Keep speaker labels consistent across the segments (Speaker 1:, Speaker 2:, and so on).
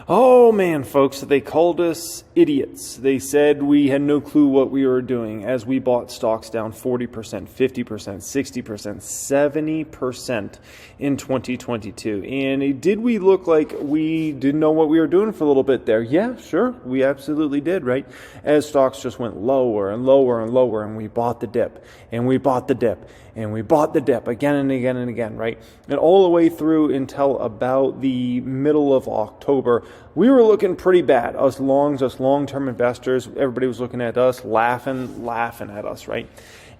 Speaker 1: Oh man, folks, they called us idiots. They said we had no clue what we were doing as we bought stocks down 40%, 50%, 60%, 70% in 2022. And did we look like we didn't know what we were doing for a little bit there? Yeah, sure, we absolutely did, right? As stocks just went lower and lower and lower, and we bought the dip, and we bought the dip, and we bought the dip again and again and again, right? And all the way through until about the middle of October, we were looking pretty bad. Us long-term investors, everybody was looking at us, laughing at us, right?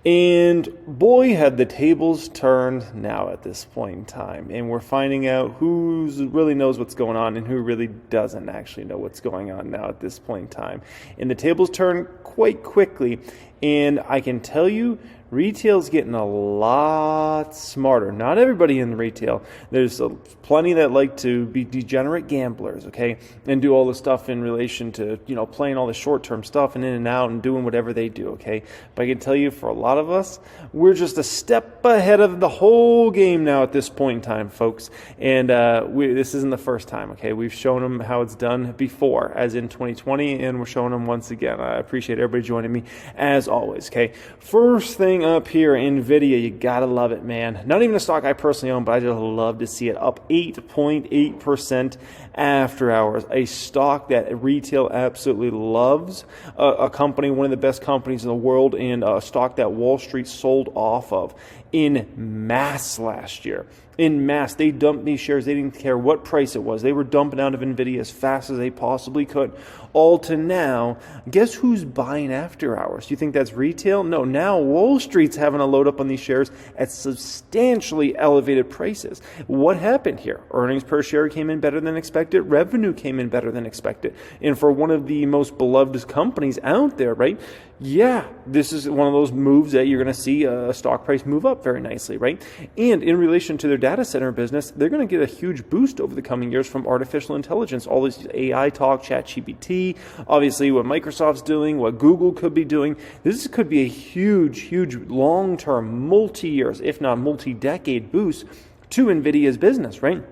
Speaker 1: And boy, had the tables turned now at this point in time. And we're finding out who really knows what's going on and who really doesn't actually know what's going on now at this point in time. And the tables turn quite quickly. And I can tell you, retail's getting a lot smarter. Not everybody in retail. There's plenty that like to be degenerate gamblers, okay, and do all the stuff in relation to, playing all the short-term stuff and in and out and doing whatever they do, okay. But I can tell you, for a lot of us, we're just a step ahead of the whole game now at this point in time, folks. And this isn't the first time, okay. We've shown them how it's done before, as in 2020, and we're showing them once again. I appreciate everybody joining me, as always, okay. First thing up here, Nvidia, you gotta love it, man. Not even a stock I personally own, but I just love to see it up 8.8% after hours. A stock that retail absolutely loves, a company, one of the best companies in the world, and a stock that Wall Street sold off of in mass last year. In mass, they dumped these shares. They didn't care what price it was. They were dumping out of Nvidia as fast as they possibly could. All to now, guess who's buying after hours? Do you think that's retail? No, now Wall Street's having a load up on these shares at substantially elevated prices. What happened here? Earnings per share came in better than expected. Revenue came in better than expected. And for one of the most beloved companies out there, right? Yeah, this is one of those moves that you're going to see a stock price move up very nicely, right? And in relation to their data center business, they're going to get a huge boost over the coming years from artificial intelligence, all this AI talk, ChatGPT, obviously what Microsoft's doing, what Google could be doing. This could be a huge long-term, multi-years, if not multi-decade boost to NVIDIA's business, right?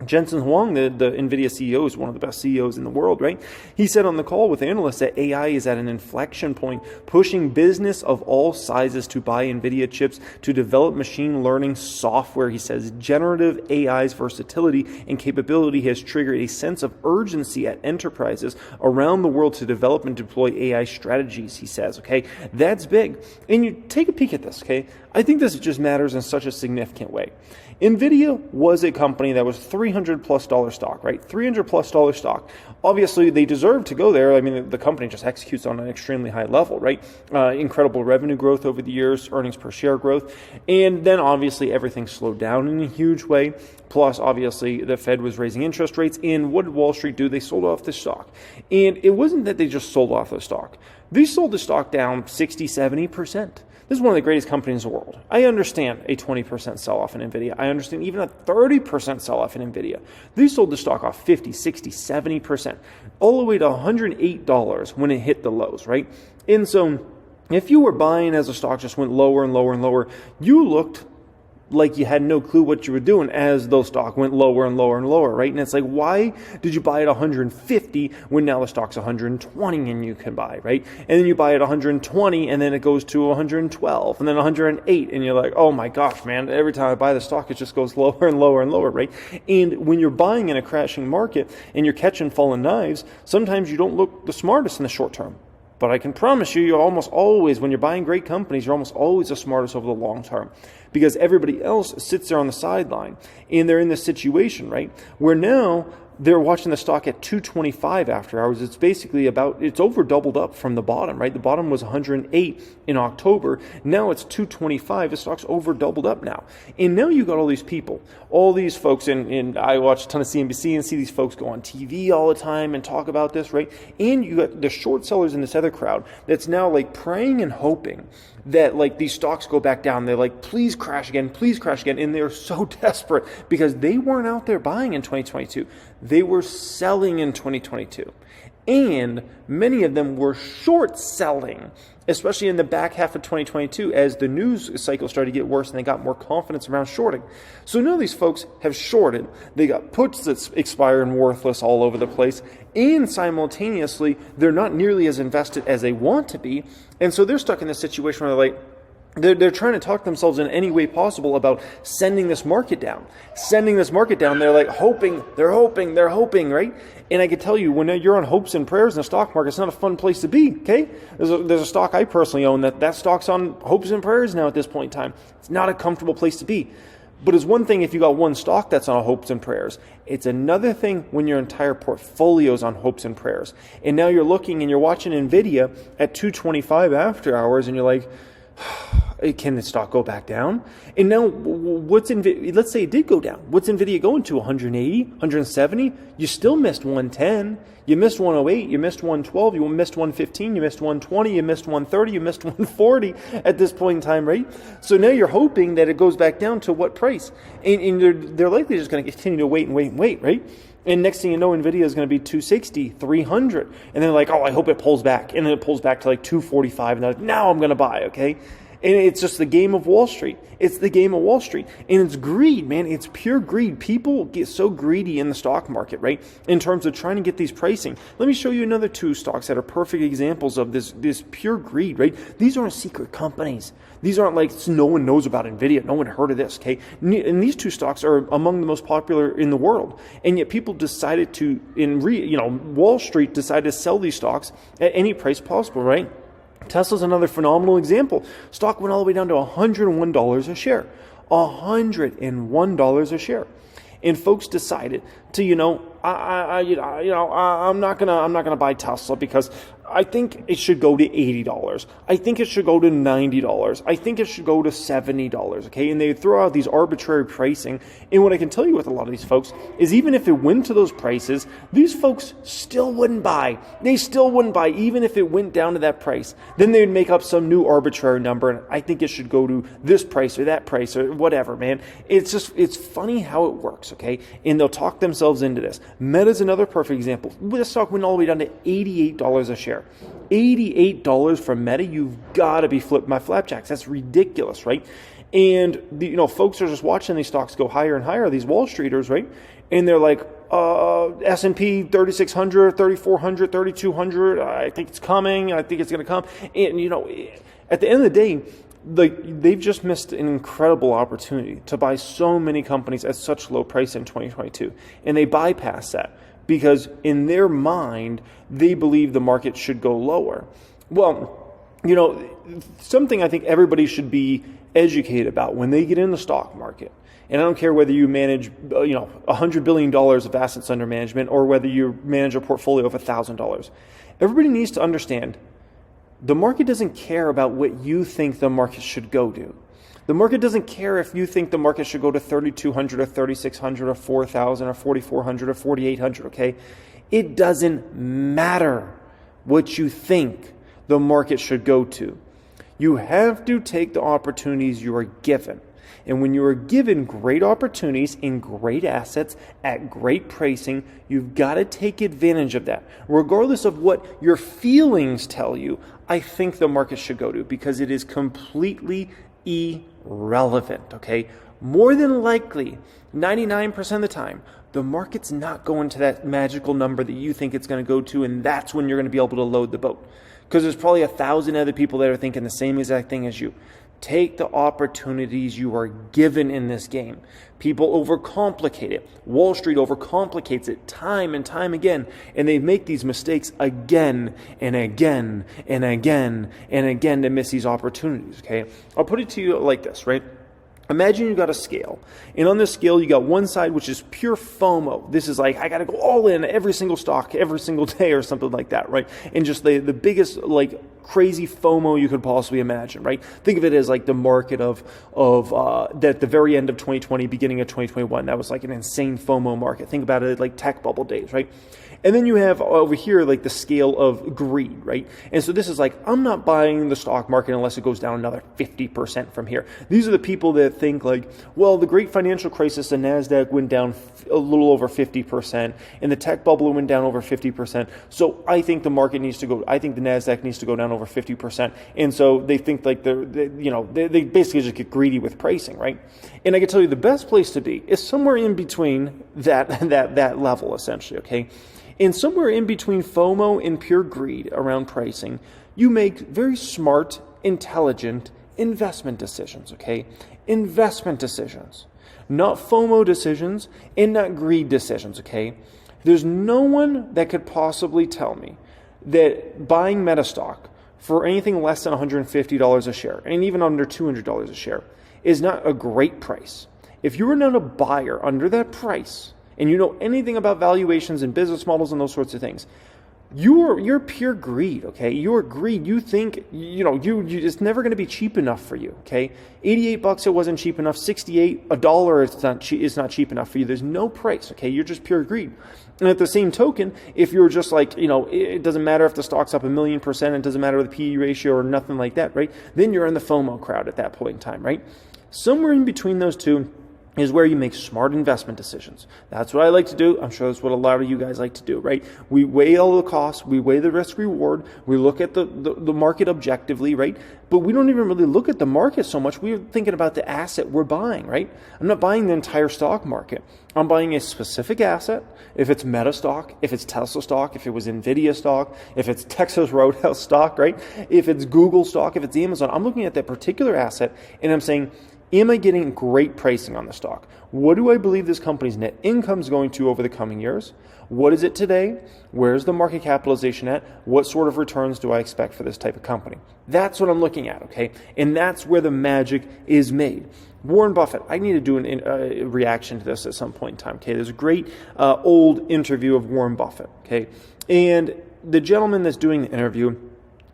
Speaker 1: Jensen Huang, the Nvidia CEO, is one of the best CEOs in the world, right? He said on the call with analysts that AI is at an inflection point, pushing business of all sizes to buy Nvidia chips to develop machine learning software. He says generative AI's versatility and capability has triggered a sense of urgency at enterprises around the world to develop and deploy AI strategies, he says, okay? That's big. And you take a peek at this, okay? I think this just matters in such a significant way. Nvidia was a company that was $300+ stock, right? $300+ stock. Obviously, they deserve to go there. I mean, the company just executes on an extremely high level, right? Incredible revenue growth over the years, earnings per share growth. And then obviously everything slowed down in a huge way. Plus, obviously, the Fed was raising interest rates. And what did Wall Street do? They sold off the stock. And it wasn't that they just sold off the stock. They sold the stock down 60, 70%. This is one of the greatest companies in the world. I understand a 20% sell-off in Nvidia. I understand even a 30% sell-off in Nvidia. They sold the stock off 50, 60, 70%, all the way to $108 when it hit the lows, right? And so if you were buying as the stock just went lower and lower and lower, you looked like you had no clue what you were doing as those stock went lower and lower and lower, right? And it's like, why did you buy at 150 when now the stock's 120 and you can buy, right? And then you buy at 120 and then it goes to 112 and then 108 and you're like, oh my gosh, man, every time I buy the stock, it just goes lower and lower and lower, right? And when you're buying in a crashing market and you're catching falling knives, sometimes you don't look the smartest in the short term. But I can promise you, you're almost always, when you're buying great companies, you're almost always the smartest over the long term. Because everybody else sits there on the sideline. And they're in this situation, right? Where now they're watching the stock at 225 after hours. It's basically it's over doubled up from the bottom, right? The bottom was 108 in October. Now it's 225. The stock's over doubled up now. And now you got all these people, all these folks, and I watch a ton of CNBC and see these folks go on TV all the time and talk about this, right? And you got the short sellers in this other crowd that's now like praying and hoping that like these stocks go back down. They're like, please crash again, please crash again. And they're so desperate because they weren't out there buying in 2022. They were selling in 2022. And many of them were short selling especially in the back half of 2022 as the news cycle started to get worse and they got more confidence around shorting. So none of these folks have shorted. They got puts that expire and worthless all over the place, and simultaneously they're not nearly as invested as they want to be, and so they're stuck in this situation where they're trying to talk themselves in any way possible about sending this market down. They're like hoping, right? And I can tell you, when you're on hopes and prayers in the stock market, it's not a fun place to be, okay? There's a stock I personally own that stock's on hopes and prayers now at this point in time. It's not a comfortable place to be. But it's one thing if you got one stock that's on hopes and prayers. It's another thing when your entire portfolio is on hopes and prayers. And now you're looking and you're watching Nvidia at 225 after hours, and you're like, can the stock go back down? And now, what's Nvidia? Let's say it did go down. What's Nvidia going to? 180, 170? You still missed 110. You missed 108. You missed 112. You missed 115. You missed 120. You missed 130. You missed 140 at this point in time, right? So now you're hoping that it goes back down to what price? And they're likely just going to continue to wait, right? And next thing you know, Nvidia is going to be 260, 300. And they're like, oh, I hope it pulls back. And then it pulls back to like 245. And they're like, now I'm going to buy, okay? And it's just the game of Wall Street. It's the game of Wall Street. And it's greed, man. It's pure greed. People get so greedy in the stock market, right? In terms of trying to get these pricing. Let me show you another two stocks that are perfect examples of this pure greed, right? These aren't secret companies. These aren't like no one knows about Nvidia. No one heard of this, okay? And these two stocks are among the most popular in the world. And yet people decided to, Wall Street decided to sell these stocks at any price possible, right? Tesla's another phenomenal example. Stock went all the way down to $101 a share. $101 a share. And folks decided to, I'm not gonna buy Tesla because I think it should go to $80. I think it should go to $90. I think it should go to $70. Okay, and they throw out these arbitrary pricing. And what I can tell you with a lot of these folks is, even if it went to those prices, these folks still wouldn't buy. They still wouldn't buy, even if it went down to that price. Then they would make up some new arbitrary number, and I think it should go to this price or that price or whatever, man. It's funny how it works, okay? And they'll talk themselves into this. Meta's another perfect example. This stock went all the way down to $88 a share. $88 for Meta, you've got to be flipping my flapjacks. That's ridiculous, right? And folks are just watching these stocks go higher and higher, these Wall Streeters, right? And they're like, S&P 3,600, 3,400, 3,200. I think it's coming. I think it's going to come. And at the end of the day, they've just missed an incredible opportunity to buy so many companies at such low price in 2022, and they bypass that because in their mind they believe the market should go lower. Well, something I think everybody should be educated about when they get in the stock market. And I don't care whether you manage, $100 billion of assets under management or whether you manage a portfolio of $1,000. Everybody needs to understand the market doesn't care about what you think the market should go to. The market doesn't care if you think the market should go to 3,200 or 3,600 or 4,000 or 4,400 or 4,800, okay? It doesn't matter what you think the market should go to. You have to take the opportunities you are given. And when you are given great opportunities in great assets at great pricing, you've got to take advantage of that. Regardless of what your feelings tell you, I think the market should go to, because it is completely irrelevant, okay? More than likely, 99% of the time, the market's not going to that magical number that you think it's going to go to, and that's when you're going to be able to load the boat. Because there's probably 1,000 other people that are thinking the same exact thing as you. Take the opportunities you are given in this game. People overcomplicate it. Wall Street overcomplicates it time and time again. And they make these mistakes again and again and again and again to miss these opportunities, okay? I'll put it to you like this, right? Imagine you got a scale, and on this scale you got one side which is pure FOMO. This is like, I got to go all in every single stock every single day or something like that, right? And just the biggest crazy FOMO you could possibly imagine, right? Think of it as like the market of that at the very end of 2020, beginning of 2021, that was like an insane FOMO market. Think about it like tech bubble days, right? And then you have over here like the scale of greed, right? And so this is like, I'm not buying the stock market unless it goes down another 50% from here. These are the people that think like, well, the great financial crisis, the NASDAQ went down a little over 50%, and the tech bubble went down over 50%. So I think the market needs to go, I think the NASDAQ needs to go down over 50%. And so they think like they basically just get greedy with pricing, right? And I can tell you the best place to be is somewhere in between that level, essentially, okay? And somewhere in between FOMO and pure greed around pricing, you make very smart, intelligent investment decisions, okay? Investment decisions. Not FOMO decisions and not greed decisions, okay? There's no one that could possibly tell me that buying Metastock for anything less than $150 a share, and even under $200 a share, is not a great price. If you are not a buyer under that price, and you know anything about valuations and business models and those sorts of things, you're pure greed, okay? You're greed. You think, it's never going to be cheap enough for you, okay? $88, it wasn't cheap enough. $68, $1, it's not cheap enough for you. There's no price, okay? You're just pure greed. And at the same token, if you're just like, it doesn't matter if the stock's up 1,000,000%, it doesn't matter the PE ratio or nothing like that, right? Then you're in the FOMO crowd at that point in time, right? Somewhere in between those two is where you make smart investment decisions. That's what I like to do. I'm sure that's what a lot of you guys like to do, right? We weigh all the costs, we weigh the risk reward, we look at the market objectively, right? But we don't even really look at the market so much. We're thinking about the asset we're buying, right? I'm not buying the entire stock market. I'm buying a specific asset. If it's Meta stock, if it's Tesla stock, if it was Nvidia stock, if it's Texas Roadhouse stock, right? If it's Google stock, if it's Amazon, I'm looking at that particular asset and I'm saying, am I getting great pricing on the stock? What do I believe this company's net income is going to over the coming years? What is it today? Where's the market capitalization at? What sort of returns do I expect for this type of company? That's what I'm looking at, okay? And that's where the magic is made. Warren Buffett, I need to do a reaction to this at some point in time, okay? There's a great old interview of Warren Buffett, okay? And the gentleman that's doing the interview,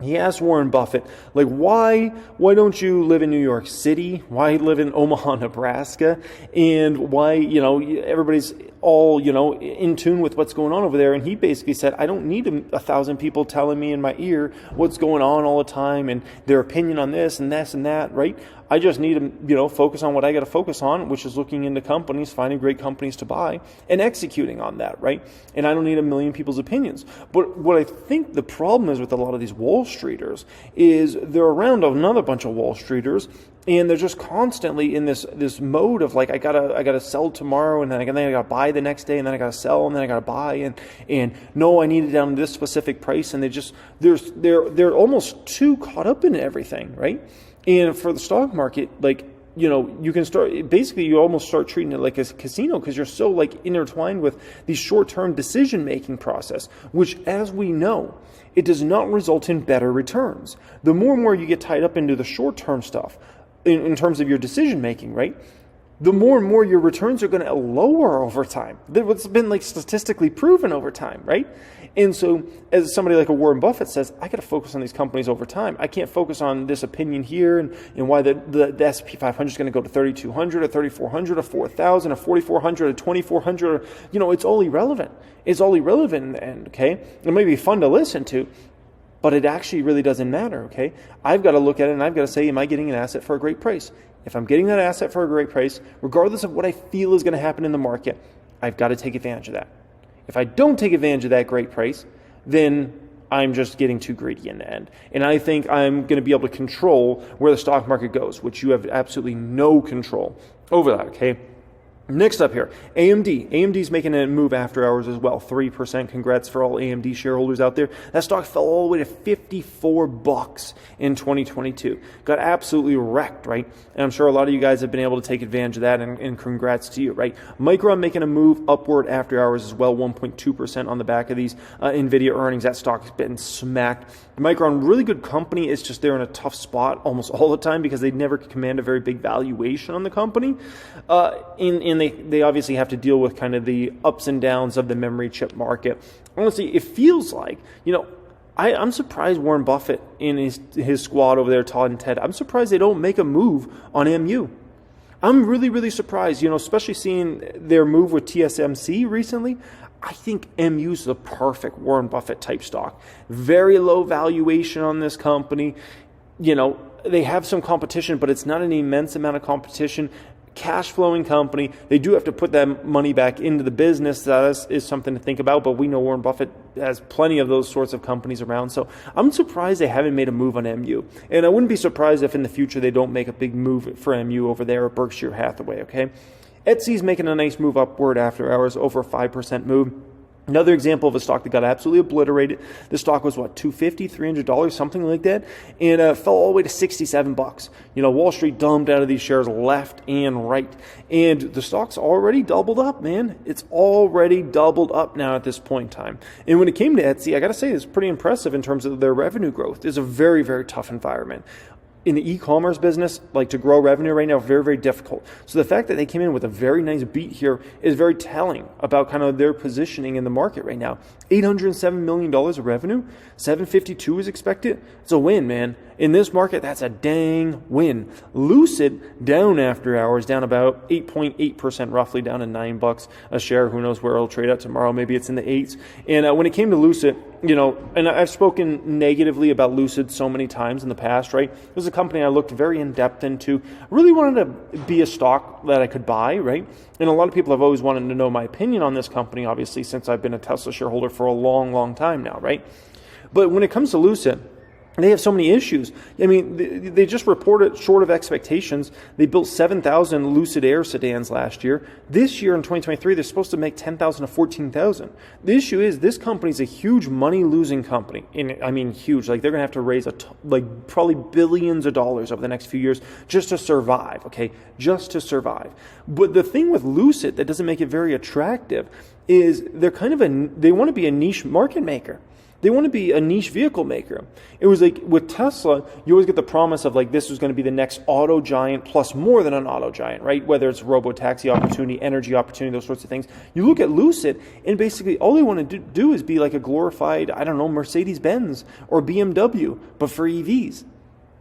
Speaker 1: he asked Warren Buffett, like, why don't you live in New York City? Why live in Omaha, Nebraska? And why, everybody's all, in tune with what's going on over there. And he basically said, I don't need 1,000 people telling me in my ear what's going on all the time and their opinion on this and this and that, right? I just need to, focus on what I got to focus on, which is looking into companies, finding great companies to buy, and executing on that, right? And I don't need 1 million people's opinions. But what I think the problem is with a lot of these Wall Streeters is they're around another bunch of Wall Streeters, and they're just constantly in this mode of like, I gotta sell tomorrow, and then I gotta buy the next day, and then I gotta sell, and then I gotta buy, and no, I need it down to this specific price, and they're almost too caught up in everything, right? And for the stock market, like, you can you almost start treating it like a casino because you're so like intertwined with the short-term decision-making process, which, as we know, it does not result in better returns. The more and more you get tied up into the short-term stuff in terms of your decision-making, right? The more and more your returns are going to lower over time. That's been like statistically proven over time, right? And so as somebody like a Warren Buffett says, I got to focus on these companies over time. I can't focus on this opinion here and why the S&P 500 is going to go to 3,200 or 3,400 or 4,000 or 4,400 or 2,400. It's all irrelevant. It's all irrelevant in the end, okay? It may be fun to listen to, but it actually really doesn't matter, okay? I've got to look at it and I've got to say, am I getting an asset for a great price? If I'm getting that asset for a great price, regardless of what I feel is going to happen in the market, I've got to take advantage of that. If I don't take advantage of that great price, then I'm just getting too greedy in the end. And I think I'm going to be able to control where the stock market goes, which you have absolutely no control over that, okay? Next up here, AMD. AMD's making a move after hours as well. 3%. Congrats for all AMD shareholders out there. That stock fell all the way to $54 in 2022. Got absolutely wrecked, right? And I'm sure a lot of you guys have been able to take advantage of that, and congrats to you, right? Micron making a move upward after hours as well. 1.2% on the back of these Nvidia earnings. That stock's been smacked. Micron, really good company. It's just they're in a tough spot almost all the time because they never command a very big valuation on the company. They obviously have to deal with kind of the ups and downs of the memory chip market. Honestly, it feels like, I'm surprised Warren Buffett and his squad over there, Todd and Ted, I'm surprised they don't make a move on MU. I'm really, really surprised, especially seeing their move with TSMC recently. I think MU is the perfect Warren Buffett type stock. Very low valuation on this company. They have some competition, but it's not an immense amount of competition. cash flowing company. They do have to put that money back into the business. That is something to think about, but we know Warren Buffett has plenty of those sorts of companies around. So I'm surprised they haven't made a move on MU. And I wouldn't be surprised if in the future they don't make a big move for MU over there at Berkshire Hathaway, okay? Etsy's making a nice move upward after hours, over a 5% move. Another example of a stock that got absolutely obliterated. The stock was what, $250, $300, something like that, and fell all the way to $67. Wall Street dumped out of these shares left and right, and the stock's already doubled up, man. It's already doubled up now at this point in time. And when it came to Etsy, I got to say it's pretty impressive in terms of their revenue growth. It's a very, very tough environment. In the e-commerce business, like to grow revenue right now, very, very difficult. So the fact that they came in with a very nice beat here is very telling about kind of their positioning in the market right now. $807 million of revenue, 752 is expected. It's a win, man. In this market, that's a dang win. Lucid down after hours, down about 8.8%, roughly down to $9 a share. Who knows where it'll trade out tomorrow? Maybe it's in the 8s. And when it came to Lucid, and I've spoken negatively about Lucid so many times in the past, right? It was a company I looked very in depth into. I really wanted to be a stock that I could buy, right? And a lot of people have always wanted to know my opinion on this company, obviously, since I've been a Tesla shareholder for a long, long time now, right? But when it comes to Lucid, they have so many issues. I mean, they just reported short of expectations. They built 7,000 Lucid Air sedans last year. This year in 2023, they're supposed to make 10,000 to 14,000. The issue is this company's a huge money-losing company. I mean, huge. Like they're going to have to raise probably billions of dollars over the next few years just to survive. Okay, just to survive. But the thing with Lucid that doesn't make it very attractive is they want to be a niche market maker. They want to be a niche vehicle maker. It was like with Tesla, you always get the promise of like this was going to be the next auto giant plus more than an auto giant, right? Whether it's robo-taxi opportunity, energy opportunity, those sorts of things. You look at Lucid and basically all they want to do is be like a glorified, Mercedes-Benz or BMW, but for EVs.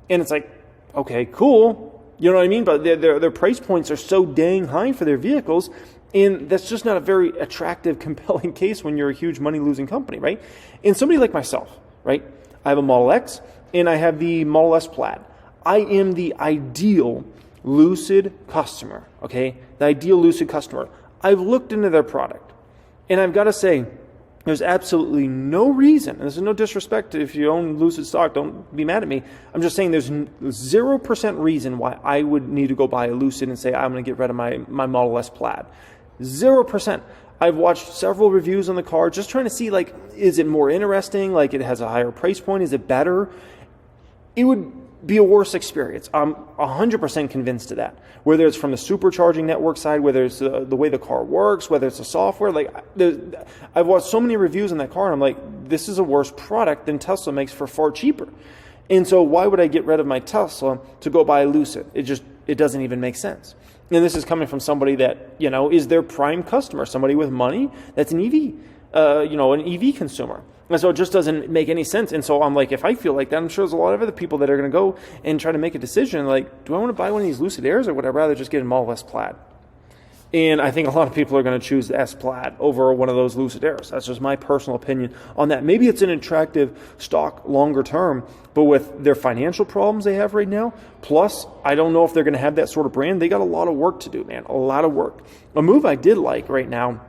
Speaker 1: And it's like, okay, cool. You know what I mean? But their price points are so dang high for their vehicles. And that's just not a very attractive, compelling case when you're a huge money-losing company, right? And somebody like myself, right? I have a Model X and I have the Model S Plaid. I am the ideal Lucid customer, okay? The ideal Lucid customer. I've looked into their product and I've got to say, there's absolutely no reason, and this is no disrespect if you own Lucid stock, don't be mad at me. I'm just saying there's 0% reason why I would need to go buy a Lucid and say I'm going to get rid of my Model S Plaid. 0%. I've watched several reviews on the car just trying to see, like, is it more interesting? Like, it has a higher price point? Is it better? It would be a worse experience. I'm 100% convinced of that. Whether it's from the supercharging network side, whether it's the way the car works, whether it's the software. Like, I've watched so many reviews on that car, and I'm like, this is a worse product than Tesla makes for far cheaper. And so why would I get rid of my Tesla to go buy a Lucid? It doesn't even make sense. And this is coming from somebody that, is their prime customer, somebody with money that's an EV, an EV consumer. And so it just doesn't make any sense. And so I'm like, if I feel like that, I'm sure there's a lot of other people that are going to go and try to make a decision. Like, do I want to buy one of these Lucid Airs or would I rather just get a Model S Plaid? And I think a lot of people are going to choose the S Plaid over one of those Lucid Airs. That's just my personal opinion on that. Maybe it's an attractive stock longer term, but with their financial problems they have right now, plus I don't know if they're going to have that sort of brand. They got a lot of work to do, man, a lot of work. A move I did like right now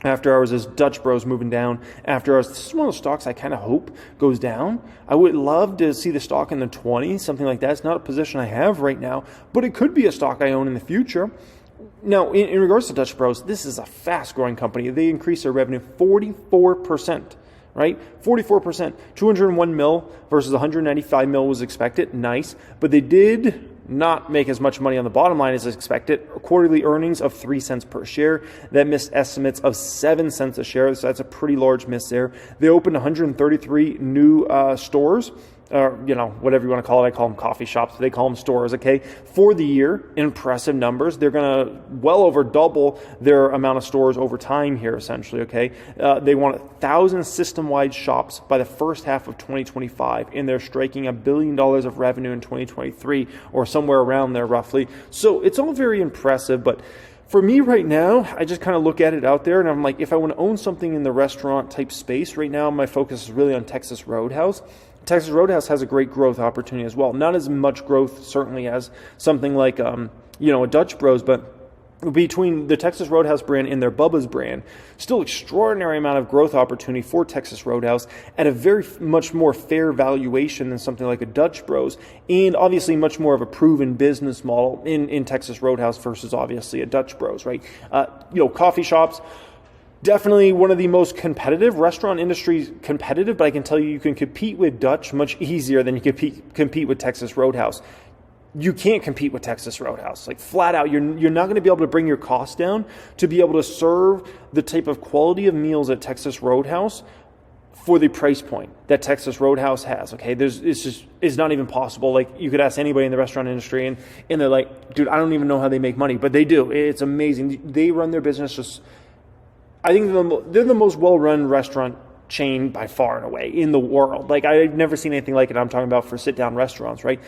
Speaker 1: after hours is Dutch Bros moving down after hours. This is one of those stocks I kind of hope goes down. I would love to see the stock in the 20s, something like that. It's not a position I have right now, but it could be a stock I own in the future. Now, in regards to Dutch Bros, this is a fast-growing company. They increased their revenue 44%, right? 44%. 201 mil versus 195 mil was expected. Nice. But they did not make as much money on the bottom line as expected. Quarterly earnings of 3 cents per share. That missed estimates of 7 cents a share, so that's a pretty large miss there. They opened 133 new stores. Whatever you want to call it. I call them coffee shops. They call them stores, okay? For the year, impressive numbers. They're going to well over double their amount of stores over time here, essentially, okay? They want 1,000 system-wide shops by the first half of 2025, and they're striking $1 billion of revenue in 2023, or somewhere around there, roughly. So it's all very impressive, but for me right now, I just kind of look at it out there, and I'm like, if I want to own something in the restaurant-type space, right now my focus is really on Texas Roadhouse. Texas Roadhouse has a great growth opportunity as well. Not as much growth, certainly, as something like, a Dutch Bros, but between the Texas Roadhouse brand and their Bubba's brand, still extraordinary amount of growth opportunity for Texas Roadhouse at a very much more fair valuation than something like a Dutch Bros, and obviously much more of a proven business model in Texas Roadhouse versus obviously a Dutch Bros, right? Coffee shops, definitely one of the most competitive, restaurant industry competitive, but I can tell you can compete with Dutch much easier than you compete with Texas Roadhouse. You can't compete with Texas Roadhouse. Like flat out, you're not going to be able to bring your costs down to be able to serve the type of quality of meals at Texas Roadhouse for the price point that Texas Roadhouse has. Okay, it's not even possible. Like you could ask anybody in the restaurant industry, and they're like, dude, I don't even know how they make money, but they do. It's amazing. They run their business just. I think they're the most well-run restaurant chain by far and away in the world. Like I've never seen anything like it. I'm talking about for sit-down restaurants, right?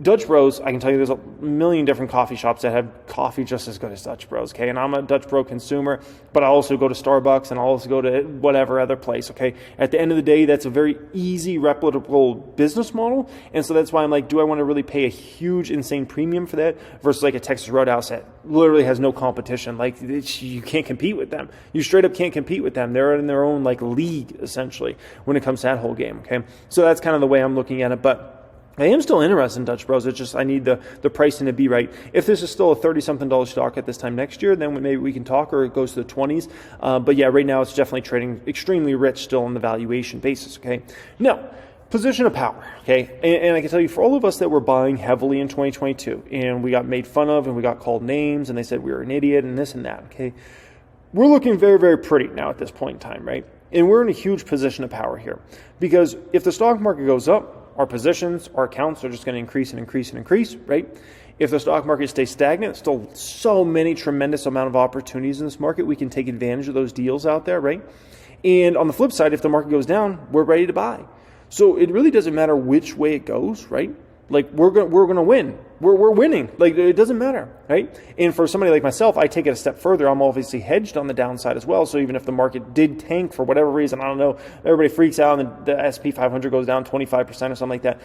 Speaker 1: Dutch Bros, I can tell you there's a million different coffee shops that have coffee just as good as Dutch Bros, okay? And I'm a Dutch Bro consumer, but I also go to Starbucks and I also go to whatever other place, okay? At the end of the day, that's a very easy, replicable business model, and so that's why I'm like, do I want to really pay a huge, insane premium for that versus like a Texas Roadhouse that literally has no competition? Like, you can't compete with them. You straight up can't compete with them. They're in their own, like, league, essentially, when it comes to that whole game, okay? So that's kind of the way I'm looking at it, but I am still interested in Dutch Bros. It's just I need the pricing to be right. If this is still a $30-something stock at this time next year, then maybe we can talk, or it goes to the 20s. But yeah, right now it's definitely trading extremely rich still on the valuation basis, okay? Now, position of power, okay? And I can tell you, for all of us that were buying heavily in 2022, and we got made fun of, and we got called names, and they said we were an idiot, and this and that, okay? We're looking very, very pretty now at this point in time, right? And we're in a huge position of power here. Because if the stock market goes up, our positions, our accounts are just going to increase and increase and increase, right? If the stock market stays stagnant, still so many tremendous amount of opportunities in this market. We can take advantage of those deals out there, right? And on the flip side, if the market goes down, we're ready to buy. So it really doesn't matter which way it goes, right? Like we're gonna win. We're winning. Like it doesn't matter, right? And for somebody like myself, I take it a step further. I'm obviously hedged on the downside as well. So even if the market did tank for whatever reason, I don't know, everybody freaks out and the S&P 500 goes down 25% or something like that.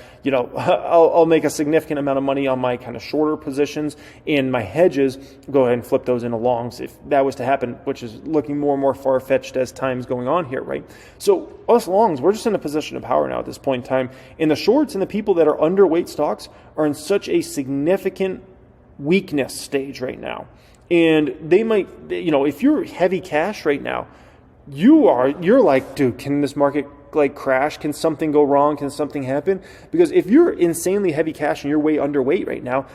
Speaker 1: I'll make a significant amount of money on my kind of shorter positions, and my hedges go ahead and flip those into longs if that was to happen, which is looking more and more far-fetched as time's going on here, right? So us longs, we're just in a position of power now at this point in time. And the shorts and the people that are underweight stocks are in such a significant weakness stage right now. And they might, if you're heavy cash right now, you're like, dude, can this market like crash? Can something go wrong? Can something happen? Because if you're insanely heavy cash and you're way underweight right now,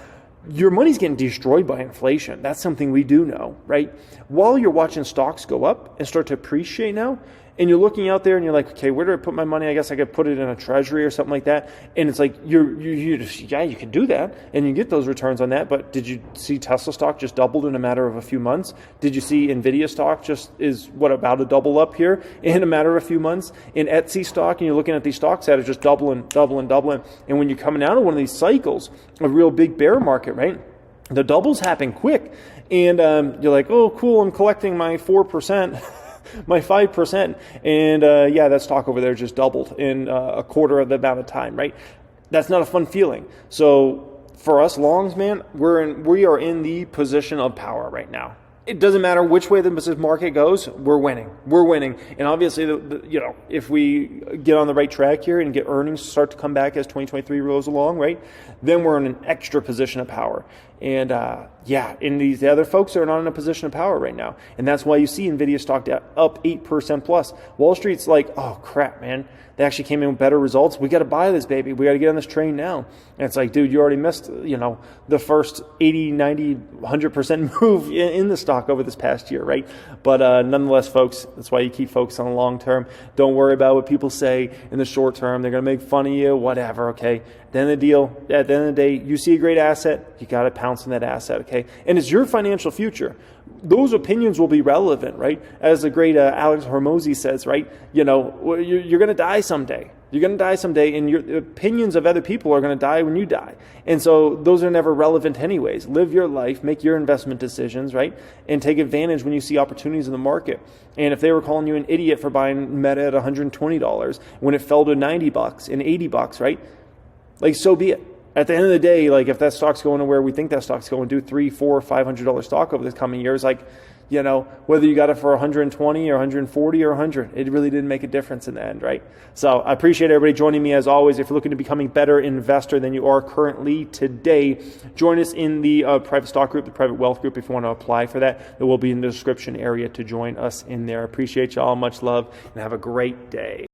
Speaker 1: your money's getting destroyed by inflation. That's something we do know, right? While you're watching stocks go up and start to appreciate now, and you're looking out there and you're like, okay, where do I put my money? I guess I could put it in a treasury or something like that. And it's like, you can do that and you get those returns on that. But did you see Tesla stock just doubled in a matter of a few months? Did you see Nvidia stock just is about to double up here in a matter of a few months? In Etsy stock, and you're looking at these stocks that are just doubling. And when you're coming out of one of these cycles, a real big bear market, right? The doubles happen quick. And you're like, oh, cool, I'm collecting my 4%. My 5%, and that stock over there just doubled in a quarter of the amount of time, right? That's not a fun feeling. So for us longs, man, we are in the position of power right now. It doesn't matter which way the business market goes, we're winning. We're winning. And obviously, if we get on the right track here and get earnings start to come back as 2023 rolls along, right, then we're in an extra position of power. And and the other folks are not in a position of power right now. And that's why you see Nvidia stock up 8% plus. Wall Street's like, oh crap, man. They actually came in with better results. We got to buy this baby. We got to get on this train now. And it's like, dude, you already missed, the first 80, 90, 100% move in the stock over this past year, right? But nonetheless, folks, that's why you keep focused on the long term. Don't worry about what people say in the short term. They're going to make fun of you, whatever, okay? At the end of the day, you see a great asset, you got to pounce on that asset, okay? And it's your financial future. Those opinions will be relevant, right? As the great Alex Hormozy says, right? You're going to die someday. You're going to die someday, and your opinions of other people are going to die when you die. And so those are never relevant anyways. Live your life, make your investment decisions, right? And take advantage when you see opportunities in the market. And if they were calling you an idiot for buying Meta at $120 when it fell to $90 and $80, right? Like, so be it. at the end of the day, like if that stock's going to where we think that stock's going to do, $300, $400, $500 stock over the coming years, like, you know, whether you got it for 120 or 140 or 100, it really didn't make a difference in the end, right? So I appreciate everybody joining me as always. If you're looking to becoming a better investor than you are currently today, join us in the private stock group, the private wealth group, if you want to apply for that. It will be in the description area to join us in there. Appreciate y'all. Much love and have a great day.